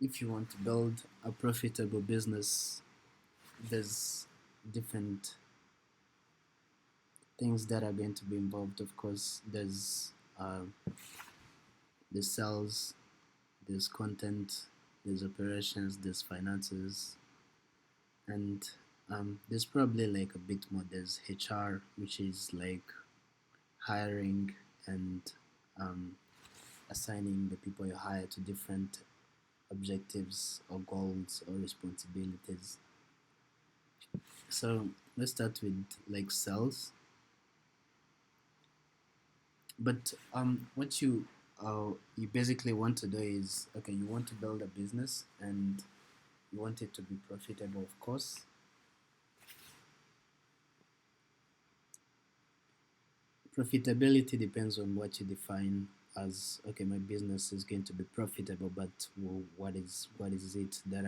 if you want to build a profitable business, there's different things that are going to be involved. Of course, there's the sales, there's content, there's operations, there's finances, and there's probably like a bit more. There's HR, which is like hiring and um, assigning the people you hire to different objectives or goals or responsibilities. So let's start with like sales. But what you basically want to do is, okay, you want to build a business and you want it to be profitable, of course. Profitability depends on what you define as, okay, my business is going to be profitable, but what is it that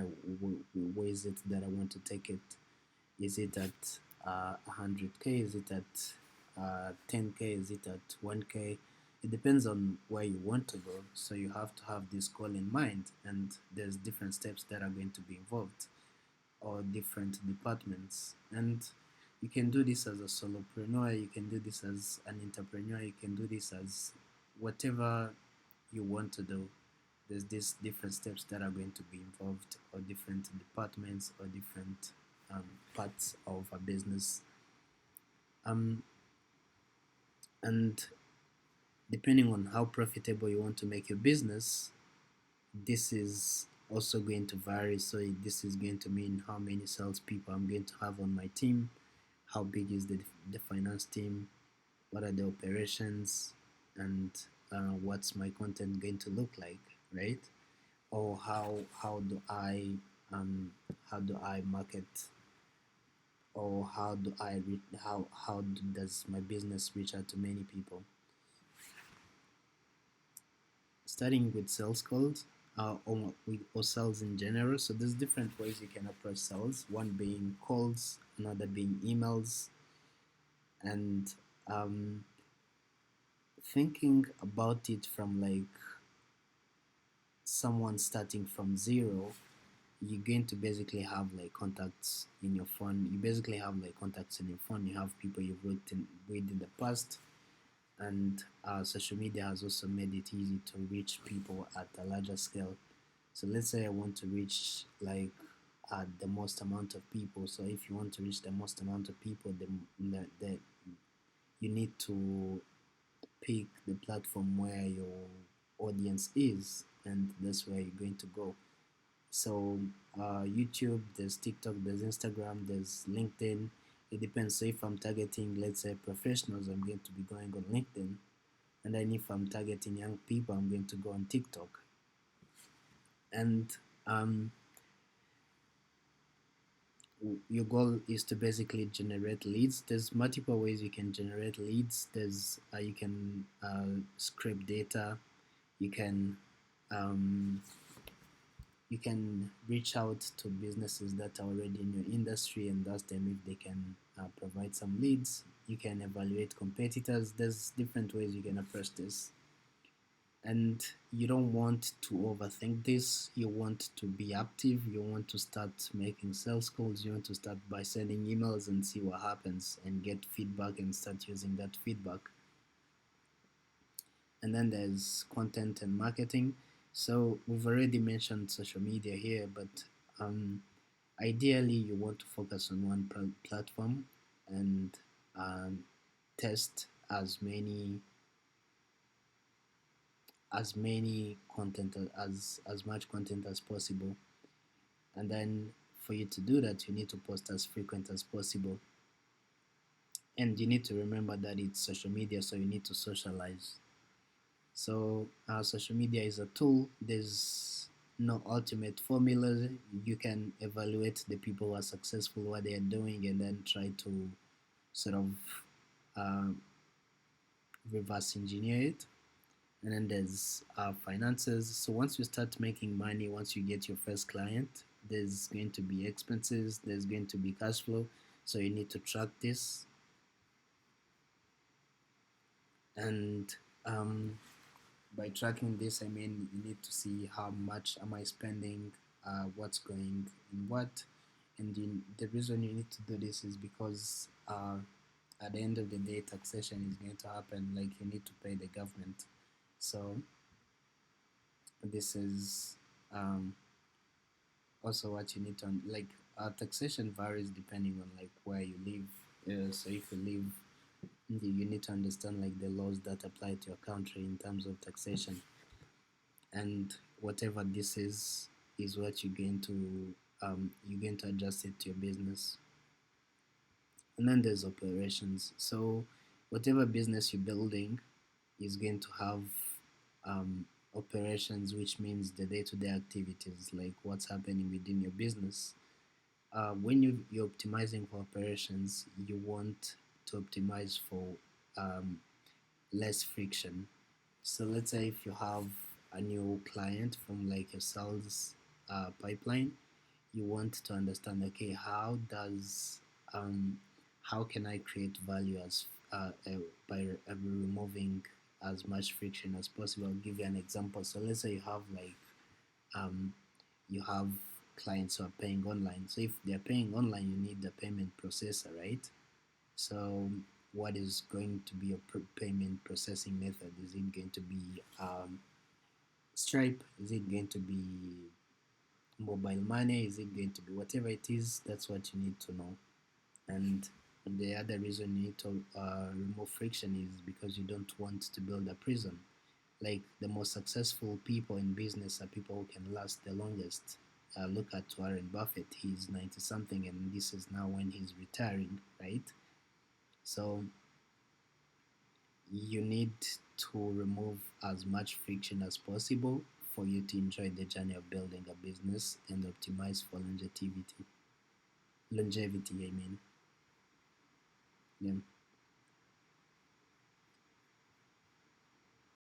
where is it that I want to take it? Is it at 100K? Is it at 10K? Is it at 1K? It depends on where you want to go. So you have to have this goal in mind, and there's different steps that are going to be involved, or different departments. And you can do this as a solopreneur, you can do this as an entrepreneur, you can do this as whatever you want to do. There's these different steps that are going to be involved, or different departments, or different parts of a business. Um, and depending on how profitable you want to make your business, this is also going to vary. So this is going to mean how many salespeople I'm going to have on my team, how big is the finance team, what are the operations, and what's my content going to look like, right? Or how do I market, or how does my business reach out to many people? Starting with sales calls, or sales in general. So there's different ways you can approach sales. One being calls, another being emails, and um, thinking about it from like someone starting from zero, you're going to basically have like contacts in your phone. You basically have like contacts in your phone. You have people you've worked with in the past, and social media has also made it easy to reach people at a larger scale. So let's say I want to reach like the most amount of people. So if you want to reach the most amount of people, the you need to pick the platform where your audience is, and that's where you're going to go. So YouTube, there's TikTok, there's Instagram, there's LinkedIn. It depends. So if I'm targeting, let's say, professionals, I'm going to be going on LinkedIn, and then if I'm targeting young people, I'm going to go on TikTok. And um, your goal is to basically generate leads. There's multiple ways you can generate leads. There's you can scrape data. You can um, you can reach out to businesses that are already in your industry and ask them if they can provide some leads. You can evaluate competitors. There's different ways you can approach this. And you don't want to overthink this. You want to be active. You want to start making sales calls. You want to start by sending emails and see what happens and get feedback and start using that feedback. And then there's content and marketing. So we've already mentioned social media here, but um, ideally you want to focus on one platform and um, test as many content as much content as possible. And then for you to do that, you need to post as frequent as possible. And you need to remember that it's social media, so you need to socialize. So social media is a tool. There's no ultimate formula. You can evaluate the people who are successful, what they are doing, and then try to sort of uh, reverse engineer it. And then there's finances. So once you start making money, once you get your first client, there's going to be expenses, there's going to be cash flow. So you need to track this. And um, by tracking this, I mean you need to see how much am I spending, what's going in what, and the reason you need to do this is because at the end of the day, taxation is going to happen. Like you need to pay the government, so this is um, also what you need to like. Taxation varies depending on like where you live. So if you live, you need to understand like the laws that apply to your country in terms of taxation, and whatever this is what you're going to adjust it to your business. And then there's operations. So whatever business you're building is going to have um, operations, which means the day-to-day activities, like what's happening within your business. When you're optimizing for operations, you want to optimize for um, less friction. So let's say if you have a new client from like your sales pipeline, you want to understand, okay, um, how can I create value by removing as much friction as possible. I'll give you an example. So let's say um, you have clients who are paying online. So if they're paying online, you need the payment processor, right? So what is going to be your payment processing method? Is it going to be Stripe? Is it going to be mobile money? Is it going to be whatever it is? That's what you need to know. And the other reason you need to remove friction is because you don't want to build a prison. Like the most successful people in business are people who can last the longest. Look at Warren Buffett. He's 90 something, and this is now when he's retiring, right? So you need to remove as much friction as possible for you to enjoy the journey of building a business and optimize for longevity. I mean, yeah.